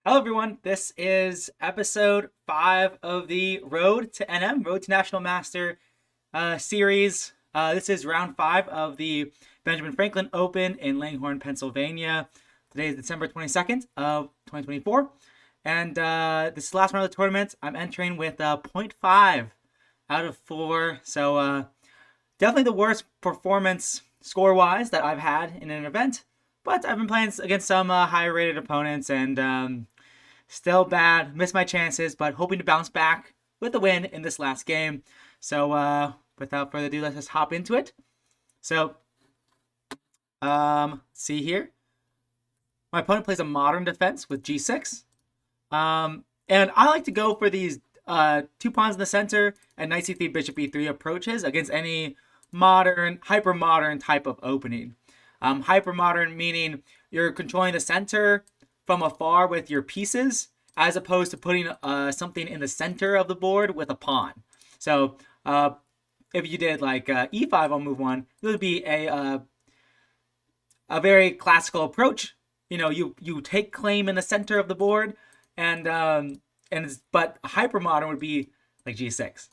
Hello, everyone. This is episode 5 of the Road to NM, Road to National Master series. This is round 5 of the Benjamin Franklin Open in Langhorne, Pennsylvania. Today is December 22nd of 2024. And this is the last round of the tournament. I'm entering with zero point 0.5 out of 4. So definitely the worst performance score-wise that I've had in an event. But I've been playing against some higher rated opponents and still bad. Missed my chances, but hoping to bounce back with a win in this last game. So without further ado, let's just hop into it. So see here. My opponent plays a modern defense with g6. And I like to go for these 2 pawns in the center and knight c3, bishop e3 approaches against any modern, hyper modern type of opening. Hyper modern meaning you're controlling the center from afar with your pieces, as opposed to putting something in the center of the board with a pawn. So if you did like e5 on move 1, it would be a very classical approach. You know, you take claim in the center of the board, but hyper modern would be like g6,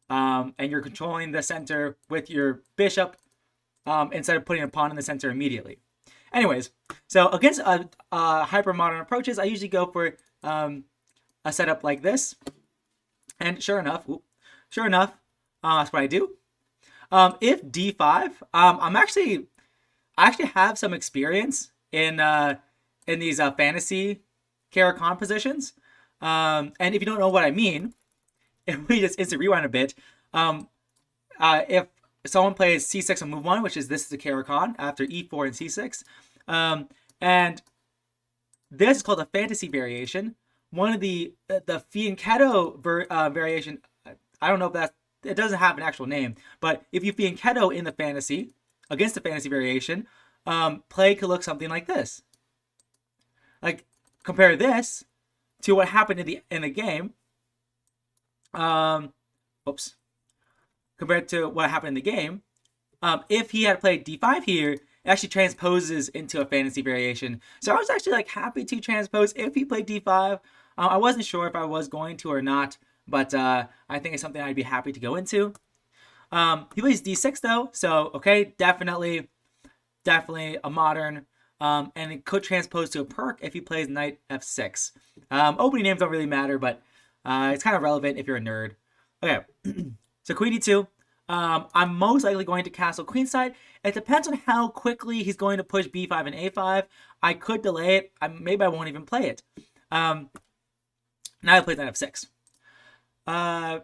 and you're controlling the center with your bishop instead of putting a pawn in the center immediately. Anyways, so against hyper modern approaches, I usually go for a setup like this, and sure enough, that's what I do. If d5, I actually have some experience in these fantasy Caro-Kann positions, and if you don't know what I mean, if we just instant rewind a bit, if someone plays c6 on move 1, which is this is a Caro-Kann after e4 and c6, and this is called a fantasy variation. One of the fianchetto variation, I don't know if it doesn't have an actual name, but if you fianchetto in the fantasy against the fantasy variation, play could look something like this. Like, compare this to what happened in the game. Compared to what happened in the game, if he had played d5 here, it actually transposes into a fantasy variation. So I was actually like happy to transpose if he played d5. I wasn't sure if I was going to or not, but I think it's something I'd be happy to go into. He plays d6 though, so okay, definitely a modern, and it could transpose to a perk if he plays knight f6. Opening names don't really matter, but it's kind of relevant if you're a nerd. Okay, so queen d2. I'm most likely going to castle queenside. It depends on how quickly he's going to push b5 and a5. I could delay it. Maybe I won't even play it. Now I played knight f6. I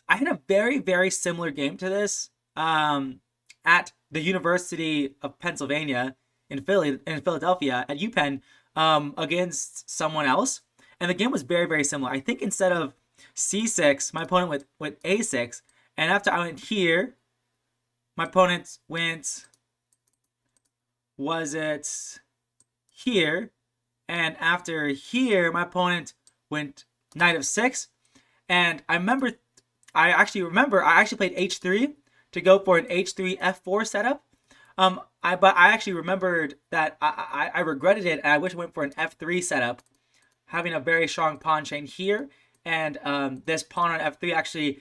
had a very, very similar game to this at the University of Pennsylvania in Philadelphia at UPenn against someone else. And the game was very, very similar. I think instead of c6, my opponent went a6. And after I went here, my opponent went, was it here? And after here, my opponent went knight of 6. And I actually played h3 to go for an h3 f4 setup. But I actually remembered that I regretted it, and I wish I went for an f3 setup, having a very strong pawn chain here. And this pawn on f3 actually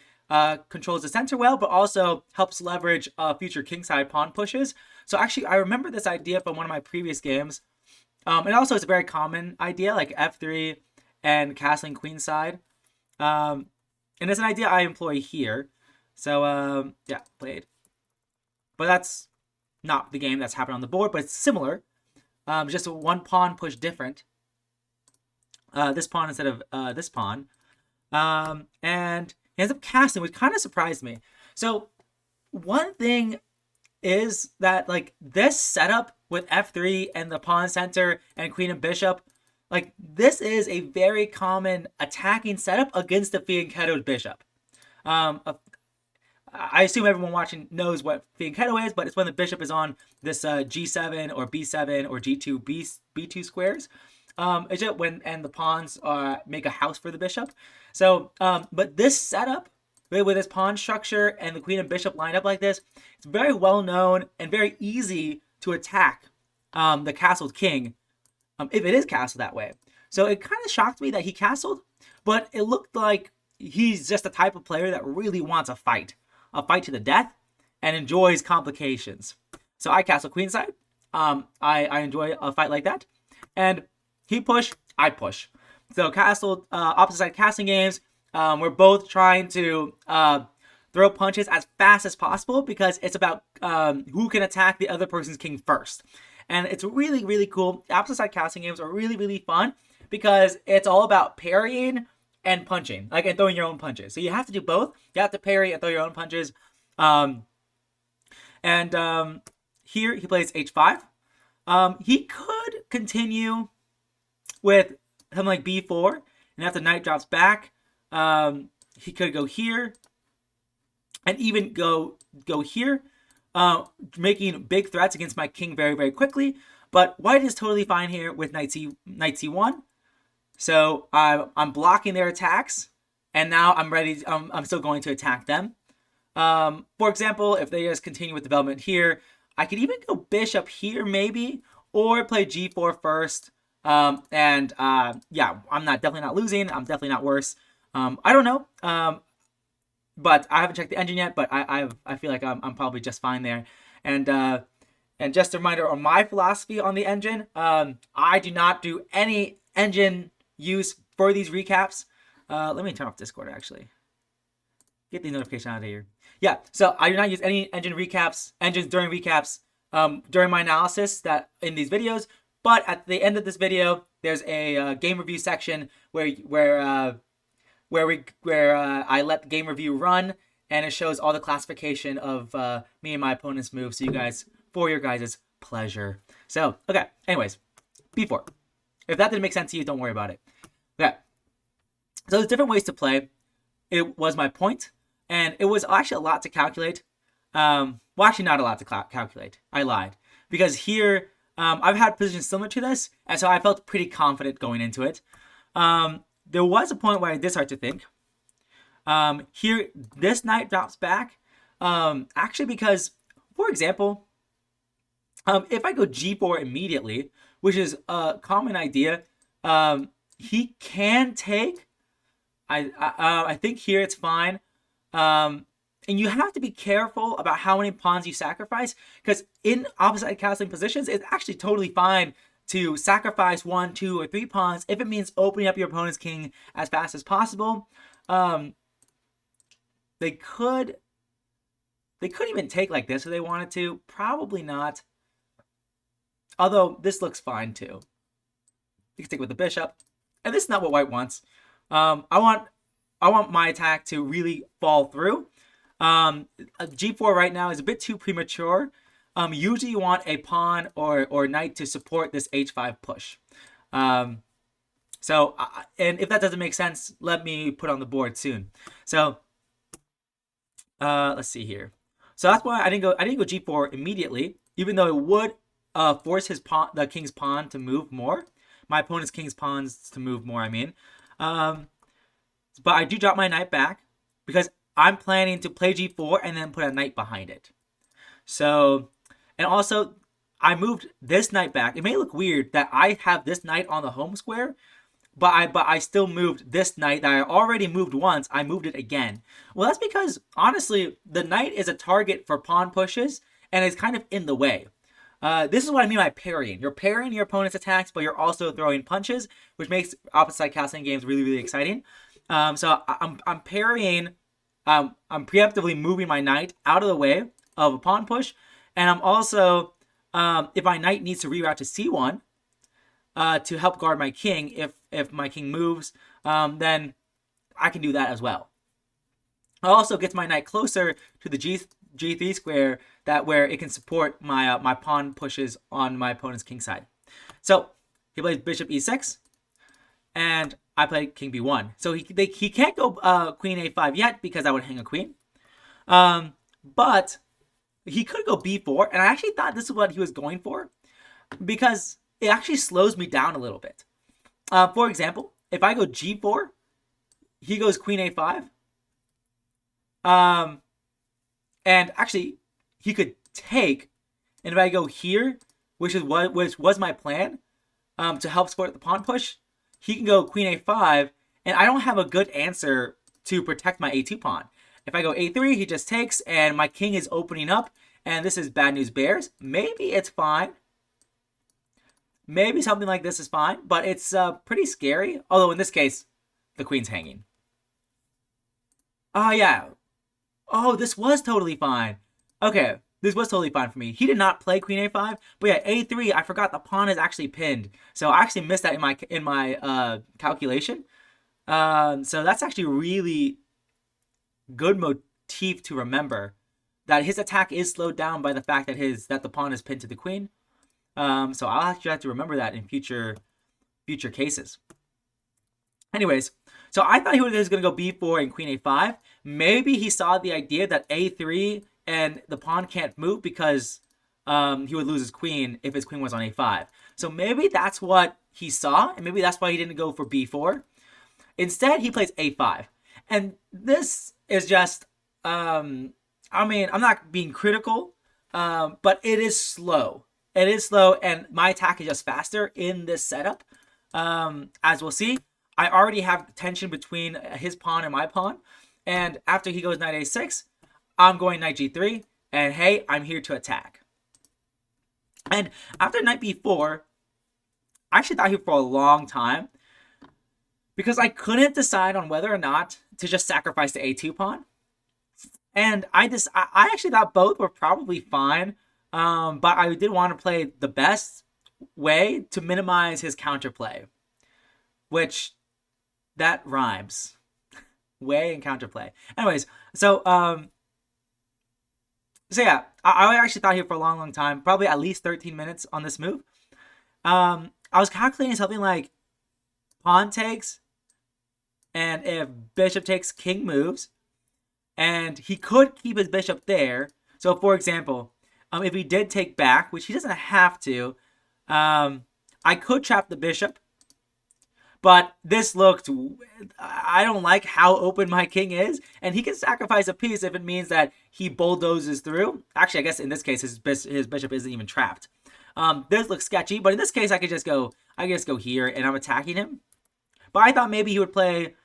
controls the center well, but also helps leverage future kingside pawn pushes. So actually, I remember this idea from one of my previous games. And also, it's a very common idea, like f3 and castling queenside. And it's an idea I employ here. So, yeah, played. But that's not the game that's happened on the board, but it's similar. Just a one pawn push different. This pawn instead of this pawn. And he ends up casting, which kind of surprised me. So one thing is that like this setup with f3 and the pawn center and queen and bishop, like this is a very common attacking setup against the fianchettoed bishop. I assume everyone watching knows what fianchetto is, but it's when the bishop is on this g7 or b7 or g2 b2 squares. It's just and the pawns make a house for the bishop. So, but this setup with this pawn structure and the queen and bishop lined up like this, it's very well known and very easy to attack the castled king if it is castled that way. So it kind of shocked me that he castled, but it looked like he's just the type of player that really wants a fight to the death, and enjoys complications. So I castle queenside. I enjoy a fight like that. And he push, I push. So castle, opposite side casting games. We're both trying to throw punches as fast as possible because it's about who can attack the other person's king first. And it's really, really cool. Opposite side casting games are really, really fun because it's all about parrying and punching, like, and throwing your own punches. So you have to do both. You have to parry and throw your own punches. Here he plays h5. He could continue with something like b4, and after knight drops back, he could go here, and even go here, making big threats against my king very, very quickly. But white is totally fine here with knight c1. So I'm blocking their attacks, and now I'm ready. I'm still going to attack them. For example, if they just continue with development here, I could even go bishop here maybe, or play g4 first. Yeah, I'm definitely not losing. I'm definitely not worse. I don't know. But I haven't checked the engine yet. But I feel like I'm probably just fine there. And just a reminder on my philosophy on the engine. I do not do any engine use for these recaps. Let me turn off Discord actually. Get the notification out of here. Yeah, so I do not use any engines during recaps during my analysis that in these videos. But at the end of this video, there's a game review section where I let the game review run, and it shows all the classification of me and my opponent's moves, so for your guys' pleasure. So okay, anyways, b4. If that didn't make sense to you, don't worry about it. Okay, so there's different ways to play. It was my point, and it was actually a lot to calculate. Well, actually not a lot to calculate. I lied. Because here, I've had positions similar to this, and so I felt pretty confident going into it. There was a point where I did start to think. Here, this knight drops back. Actually, because, for example, if I go g4 immediately, which is a common idea, he can take. I think here it's fine. And you have to be careful about how many pawns you sacrifice, because in opposite castling positions, it's actually totally fine to sacrifice 1, 2, or 3 pawns if it means opening up your opponent's king as fast as possible. They could even take like this if they wanted to. Probably not. Although this looks fine too. You can stick with the bishop, and this is not what white wants. I want my attack to really fall through. G4 right now is a bit too premature. Usually you want a pawn or knight to support this h5 push. And if that doesn't make sense, let me put on the board soon. So let's see here. So that's why I didn't go g4 immediately, even though it would force the king's pawn to move more. My opponent's king's pawns to move more, I mean. But I do drop my knight back because I'm planning to play g4 and then put a knight behind it. So, and also, I moved this knight back. It may look weird that I have this knight on the home square, but I still moved this knight that I already moved once. I moved it again. Well, that's because, honestly, the knight is a target for pawn pushes and is kind of in the way. This is what I mean by parrying. You're parrying your opponent's attacks, but you're also throwing punches, which makes opposite side casting games really, really exciting. So I'm parrying. I'm preemptively moving my knight out of the way of a pawn push, and I'm also, if my knight needs to reroute to c1 to help guard my king, if my king moves, then I can do that as well. It also gets my knight closer to the g3 square, where it can support my my pawn pushes on my opponent's king side. So he plays bishop e6, and I play king b1. So he can't go queen a5 yet because I would hang a queen. But he could go b4, and I actually thought this is what he was going for because it actually slows me down a little bit. For example, if I go g4, he goes queen a5. And actually, he could take, and if I go here, which was my plan, to help support the pawn push, he can go queen a5, and I don't have a good answer to protect my a2 pawn. If I go a3, he just takes, and my king is opening up, and this is bad news bears. Maybe it's fine. Maybe something like this is fine, but it's pretty scary. Although in this case, the queen's hanging. Oh, yeah. Oh, this was totally fine. Okay, this was totally fine for me. He did not play queen a5, but yeah, a3, I forgot the pawn is actually pinned. So I actually missed that in my calculation. So that's actually really good motif to remember, that his attack is slowed down by the fact that the pawn is pinned to the queen. So I'll actually have to remember that in future cases. Anyways, so I thought he was going to go b4 and queen a5. Maybe he saw the idea that a3 and the pawn can't move because he would lose his queen if his queen was on a5. So maybe that's what he saw, and maybe that's why he didn't go for b4. Instead, he plays a5. And this is just, I mean, I'm not being critical, but it is slow. It is slow, and my attack is just faster in this setup. As we'll see, I already have tension between his pawn and my pawn. And after he goes knight a6, I'm going knight g3. And hey, I'm here to attack. And after knight b4, I actually thought here for a long time, because I couldn't decide on whether or not to just sacrifice the a2 pawn. And I actually thought both were probably fine. But I did want to play the best way to minimize his counterplay, which that rhymes. Way and counterplay. Anyways, so yeah, I actually thought here for a long time, probably at least 13 minutes on this move. I was calculating something like pawn takes, and if bishop takes, king moves, and he could keep his bishop there. So for example, if he did take back, which he doesn't have to, I could trap the bishop. But this looked, I don't like how open my king is. And he can sacrifice a piece if it means that he bulldozes through. Actually, I guess in this case, his bishop isn't even trapped. This looks sketchy, but in this case, I could just go here, and I'm attacking him. But I thought maybe he would play,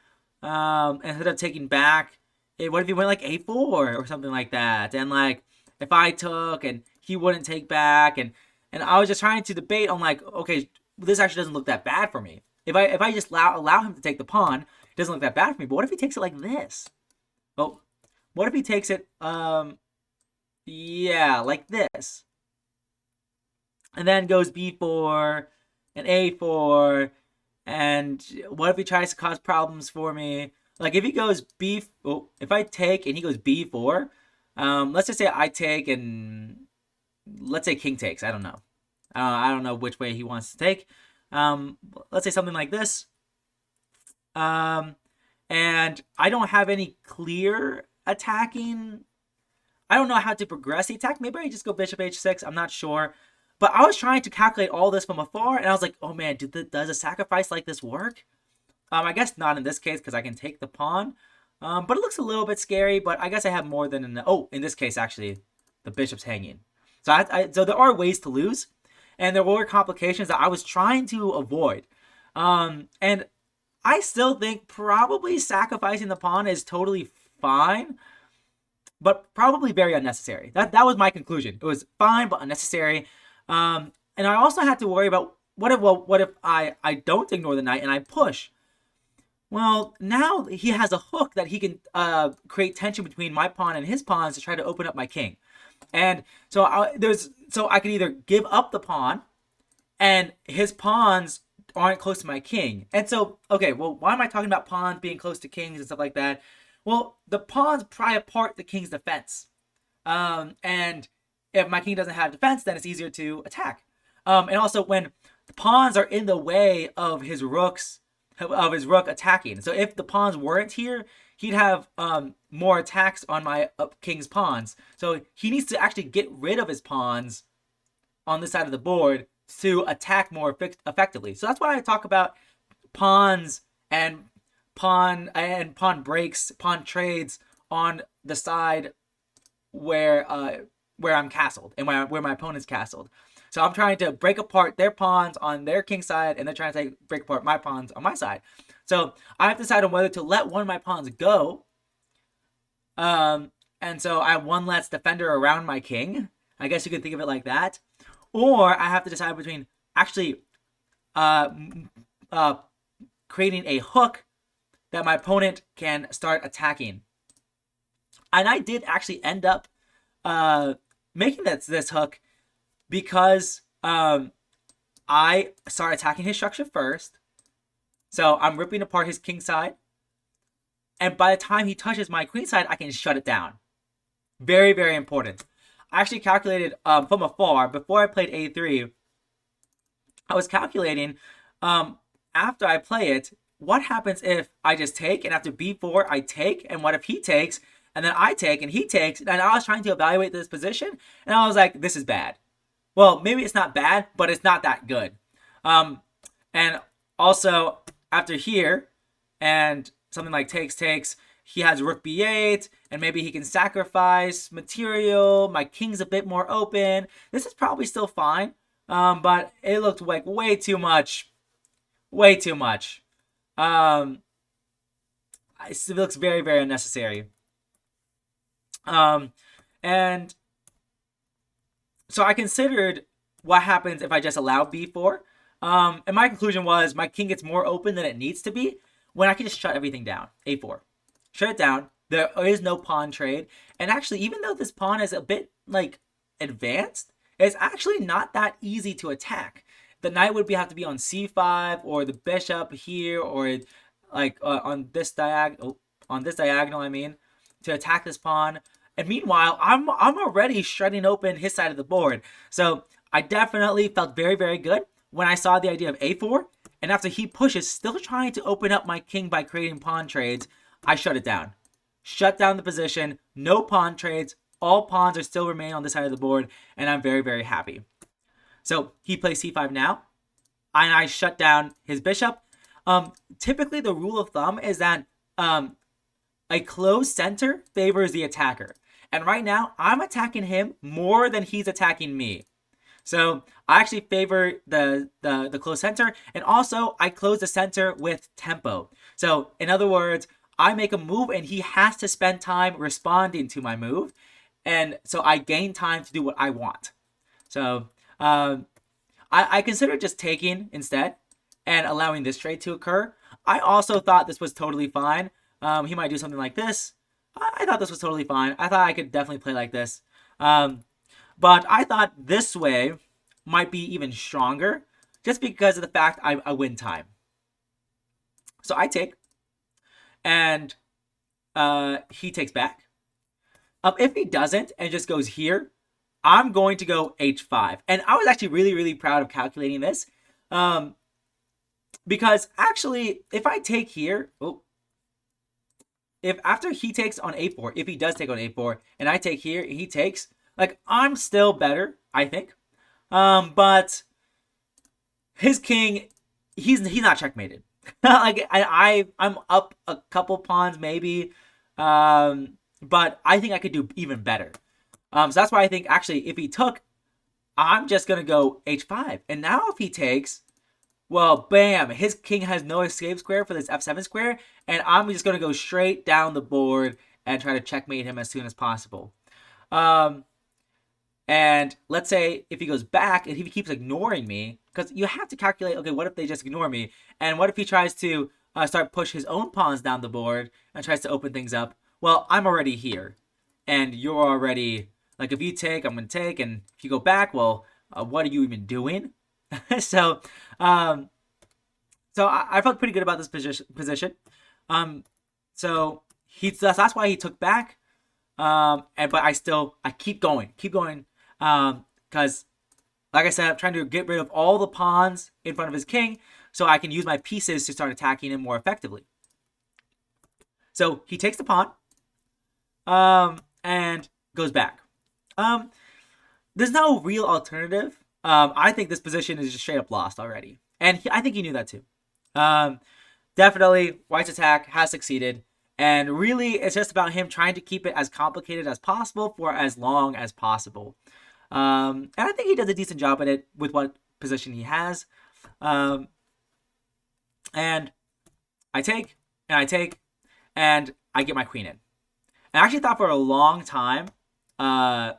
instead of taking back, what if he went like a4 or something like that? And like, if I took and he wouldn't take back, and I was just trying to debate on like, okay, this actually doesn't look that bad for me. If I just allow him to take the pawn, it doesn't look that bad for me. But what if he takes it like this? Well, what if he takes it, yeah, like this? And then goes b4 and a4, and what if he tries to cause problems for me? Like if he goes if I take and he goes b4, let's just say I take and let's say king takes. I don't know. I don't know which way he wants to take. Let's say something like this. And I don't have any clear attacking. I don't know how to progress the attack. Maybe I just go bishop h6. I'm not sure. But I was trying to calculate all this from afar, and I was like, oh man, does a sacrifice like this work? I guess not in this case because I can take the pawn. But it looks a little bit scary, but I guess I have more than enough. Oh, in this case, actually, the bishop's hanging. So, so there are ways to lose, and there were complications that I was trying to avoid. And I still think probably sacrificing the pawn is totally fine, but probably very unnecessary. That was my conclusion. It was fine, but unnecessary. And I also had to worry about what if I don't ignore the knight and I push? Well, now he has a hook that he can create tension between my pawn and his pawns to try to open up my king. And so I can either give up the pawn, and his pawns aren't close to my king. And so, okay, well, why am I talking about pawns being close to kings and stuff like that? Well, the pawns pry apart the king's defense. And if my king doesn't have defense, then it's easier to attack. And also when the pawns are in the way of his rook attacking. So if the pawns weren't here, he'd have more attacks on my king's pawns. So he needs to actually get rid of his pawns on this side of the board to attack more effectively. So that's why I talk about pawns and pawn breaks, pawn trades on the side where I'm castled and where my opponent's castled. So I'm trying to break apart their pawns on their king side, and they're trying to break apart my pawns on my side. So I have to decide on whether to let one of my pawns go. And so I have one less defender around my king. I guess you could think of it like that. Or I have to decide between actually uh, creating a hook that my opponent can start attacking. And I did actually end up making this hook because I start attacking his structure first. So I'm ripping apart his king side. And by the time he touches my queen side, I can shut it down. Very, very important. I actually calculated from afar, before I played a3, I was calculating after I play it, what happens if I just take, and after b4 I take, and what if he takes, and then I take, and he takes, and I was trying to evaluate this position, and I was like, this is bad. Well, maybe it's not bad, but it's not that good. And also, after here, and something like takes, he has rook b8, and maybe he can sacrifice material. My king's a bit more open. This is probably still fine, but it looked like way too much. Way too much. It looks very, very unnecessary. And so I considered what happens if I just allow b4. And my conclusion was my king gets more open than it needs to be when I can just shut everything down. a4. Shut it down. There is no pawn trade. And actually, even though this pawn is a bit, like, advanced, it's actually not that easy to attack. The knight would have to be on c5, or the bishop here, or like on this diagonal. I mean, to attack this pawn. And meanwhile, I'm already shredding open his side of the board. So I definitely felt very, very good when I saw the idea of a4. And after he pushes, still trying to open up my king by creating pawn trades, I shut it down. Shut down the position. No pawn trades. All pawns are still remain on this side of the board, and I'm very, very happy. So he plays c5 now, and I shut down his bishop. Typically, the rule of thumb is that a closed center favors the attacker. And right now, I'm attacking him more than he's attacking me. So I actually favor the closed center, and also I close the center with tempo. So in other words, I make a move and he has to spend time responding to my move, and so I gain time to do what I want. So I consider just taking instead and allowing this trade to occur. I also thought this was totally fine. He might do something like this. I thought this was totally fine. I thought I could definitely play like this. But I thought this way might be even stronger just because of the fact I win time. So I take, and he takes back. If he doesn't and just goes here, I'm going to go h5. And I was actually really, really proud of calculating this. Because actually, if I take here, if after he takes on a4, if he does take on a4, and I take here, he takes, like, I'm still better, I think. But his king, he's not checkmated. Like, I'm up a couple pawns maybe, but I think I could do even better. So that's why I think actually if he took, I'm just gonna go h5. And now if he takes, well, bam, his king has no escape square for this f7 square, and I'm just gonna go straight down the board and try to checkmate him as soon as possible. And let's say if he goes back and he keeps ignoring me, because you have to calculate, okay, what if they just ignore me? And what if he tries to start push his own pawns down the board and tries to open things up? Well, I'm already here, and you're already, like, if you take, I'm going to take, and if you go back, well, what are you even doing? So I felt pretty good about this position. So that's why he took back. But I keep going, because, like I said, I'm trying to get rid of all the pawns in front of his king, so I can use my pieces to start attacking him more effectively. So he takes the pawn, and goes back. There's no real alternative. I think this position is just straight up lost already, and I think he knew that too. Definitely, White's attack has succeeded. And really, it's just about him trying to keep it as complicated as possible for as long as possible. And I think he does a decent job at it with what position he has. Um, and I take, and I take, and I get my queen in. I actually thought for a long time, uh,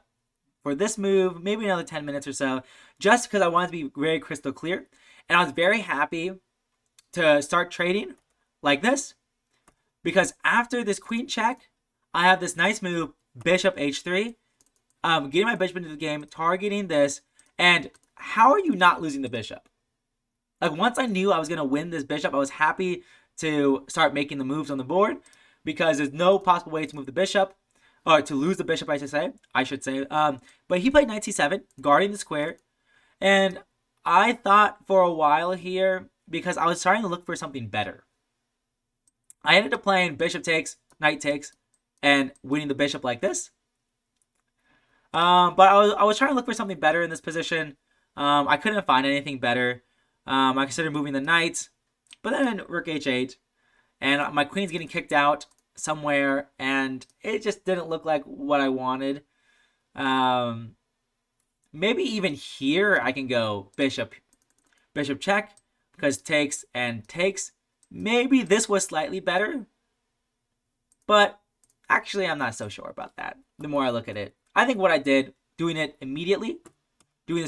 for this move, maybe another 10 minutes or so, just because I wanted to be very crystal clear. And I was very happy to start trading like this, because after this queen check, I have this nice move, bishop h3, getting my bishop into the game, targeting this, and how are you not losing the bishop? Like, once I knew I was going to win this bishop, I was happy to start making the moves on the board, because there's no possible way to move the bishop, or to lose the bishop, I should say. But he played knight c7, guarding the square, and I thought for a while here, because I was starting to look for something better. I ended up playing bishop takes, knight takes, and winning the bishop like this. But I was trying to look for something better in this position. I couldn't find anything better. I considered moving the knight, but then rook h8, and my queen's getting kicked out somewhere, and it just didn't look like what I wanted. Maybe even here I can go bishop check, because takes and takes. Maybe this was slightly better, but actually I'm not so sure about that. The more I look at it, I think what I did, doing this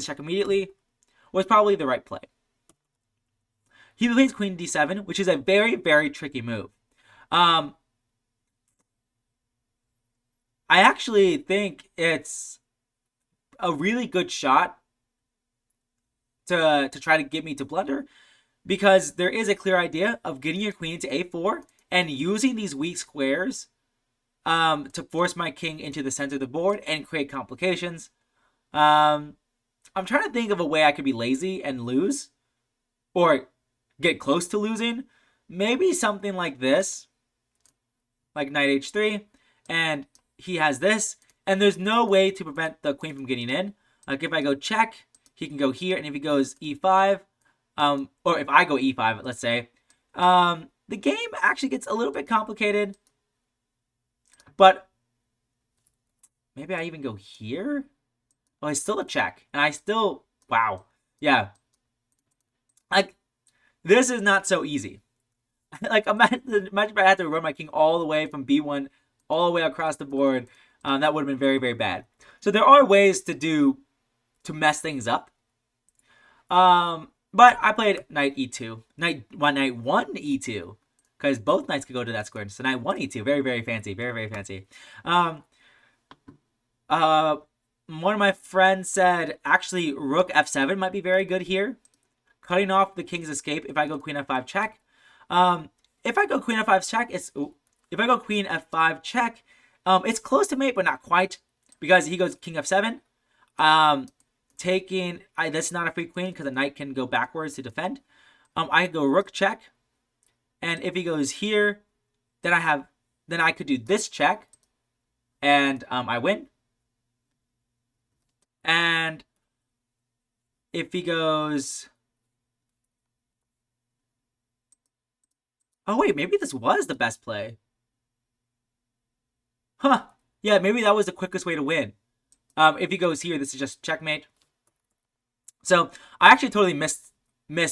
check immediately, was probably the right play. He plays queen d7, which is a very, very tricky move. I actually think it's a really good shot to try to get me to blunder, because there is a clear idea of getting your queen to a4 and using these weak squares to force my king into the center of the board and create complications. I'm trying to think of a way I could be lazy and lose, or get close to losing. Maybe something like this, like knight h3, and he has this, and there's no way to prevent the queen from getting in. Like, if I go check, he can go here, and if he goes e5, or if I go e5, let's say, the game actually gets a little bit complicated. But maybe I even go here? Oh, it's still a check. And I still... Wow. Yeah. Like, this is not so easy. Like, imagine if I had to run my king all the way from b1 all the way across the board. That would have been very, very bad. So there are ways to mess things up. But I played knight e2. Knight 1 e2. Because both knights could go to that square. So knight 1 e2. Very, very fancy. Very, very fancy. One of my friends said, actually, rook f7 might be very good here. Cutting off the king's escape if I go queen f5 check. If I go queen f5 check, if I go queen f5 check, it's close to mate, but not quite. Because he goes king f7. That's not a free queen, because the knight can go backwards to defend. I go rook check, and if he goes here, then I could do this check, and I win. And if he goes, oh wait, maybe this was the best play. Huh? Yeah, maybe that was the quickest way to win. If he goes here, this is just checkmate. So I actually totally missed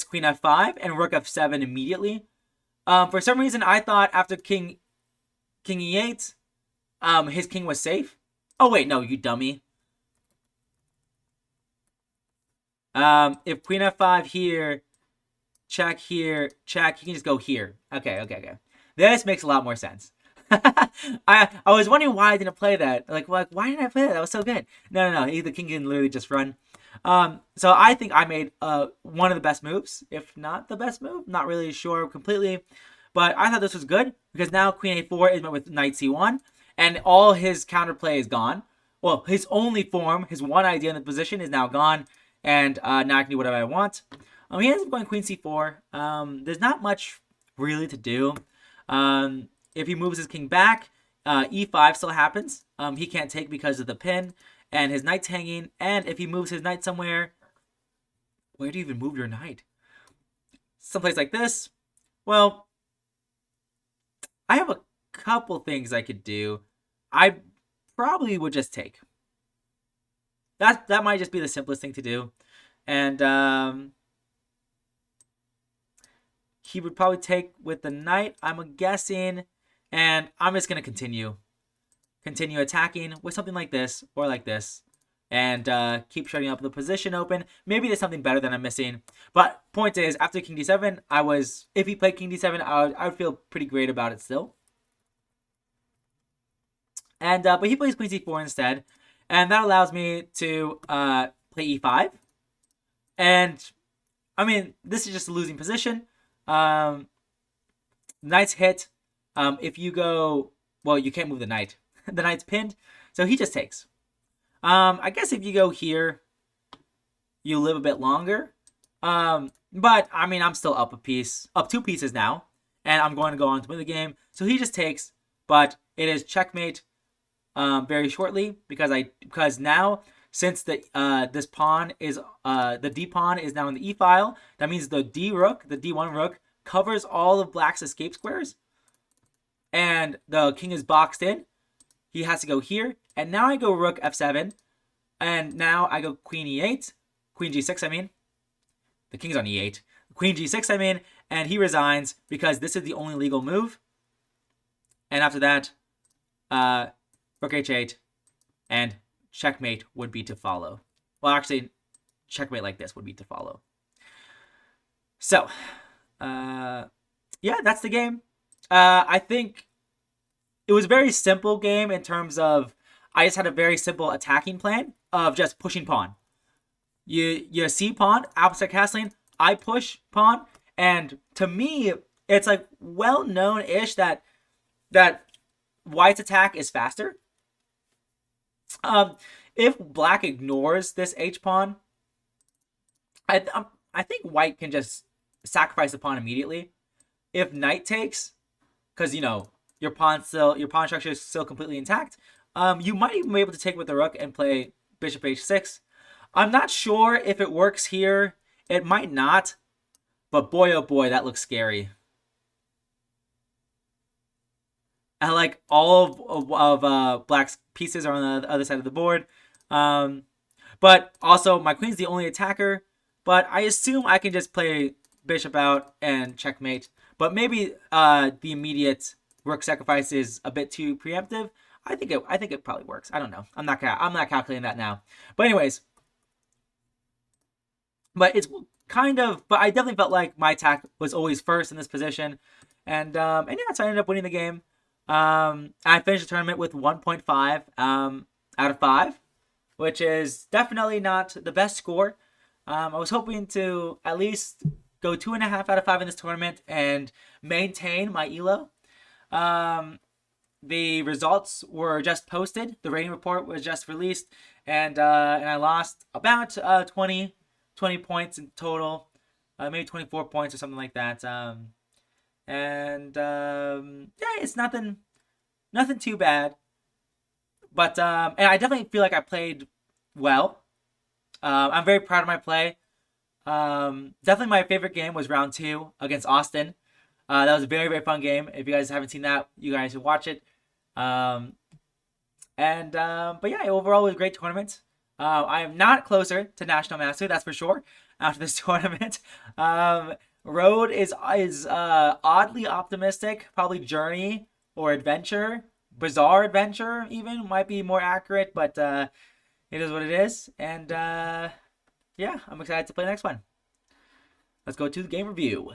queen f5 and rook f7 immediately. For some reason, I thought after king e8, his king was safe. Oh wait, no, you dummy. If queen f5 here, check, he can just go here. Okay. This makes a lot more sense. I was wondering why I didn't play that. Like, why didn't I play that? That was so good. No. The king can literally just run. So I think I made one of the best moves, if not the best move. Not really sure completely, but I thought this was good, because now queen a4 is met with knight c1, and all his counterplay is gone. Well, his only form, his one idea in the position, is now gone, and now I can do whatever I want. He ends up going queen c4. There's not much really to do. If he moves his king back, e5 still happens. He can't take because of the pin, and his knight's hanging. And if he moves his knight somewhere, where do you even move your knight? Someplace like this? Well, I have a couple things I could do. I probably would just take. that might just be the simplest thing to do. And he would probably take with the knight, I'm guessing. And I'm just going to continue attacking with something like this or like this. And keep shutting up the position open. Maybe there's something better that I'm missing. But point is, after king d7, if he played king d7, I would feel pretty great about it still. And but he plays queen c4 instead. And that allows me to play e5. And, I mean, this is just a losing position. Knight's hit. If you go... Well, you can't move the knight. The knight's pinned. So he just takes. I guess if you go here, you live a bit longer. But, I mean, I'm still up 2 pieces now. And I'm going to go on to win the game. So he just takes. But it is checkmate very shortly. Because now, since this pawn is... the d pawn is now in the e file. That means the d rook, the d1 rook, covers all of black's escape squares. And the king is boxed in. He has to go here. And now I go rook f7. And now I go queen e8. Queen g6, I mean. The king's on e8. Queen g6, I mean. And he resigns because this is the only legal move. And after that, rook h8. And checkmate would be to follow. Well, actually, checkmate like this would be to follow. So, yeah, that's the game. I think it was a very simple game in terms of I just had a very simple attacking plan of just pushing pawn. You see pawn, opposite castling, I push pawn, and to me, it's like well known-ish that white's attack is faster. If black ignores this h pawn, I think white can just sacrifice the pawn immediately. If knight takes, because your pawn structure is still completely intact, you might even be able to take with the rook and play bishop h6. I'm not sure if it works here. It might not, but boy oh boy, that looks scary. And like all of black's pieces are on the other side of the board. But also my queen's the only attacker. But I assume I can just play bishop out and checkmate. But maybe the immediate rook sacrifice is a bit too preemptive. I think it probably works. I don't know. I'm not calculating that now. But anyways, but it's kind of. But I definitely felt like my attack was always first in this position, and yeah, so I ended up winning the game. I finished the tournament with 1.5 out of 5, which is definitely not the best score. I was hoping to at least go 2.5 out of 5 in this tournament and maintain my elo. The results were just posted. The rating report was just released, and I lost about 20 points in total, maybe 24 points or something like that. Yeah, it's nothing too bad. But and I definitely feel like I played well. I'm very proud of my play. Definitely my favorite game was round 2 against Austin. That was a very, very fun game. If you guys haven't seen that, you guys should watch it. But yeah, overall it was a great tournament. I am not closer to National Master, that's for sure, after this tournament. Road is oddly optimistic. Probably Journey or Adventure. Bizarre Adventure even might be more accurate, but it is what it is. And yeah, I'm excited to play the next one. Let's go to the game review.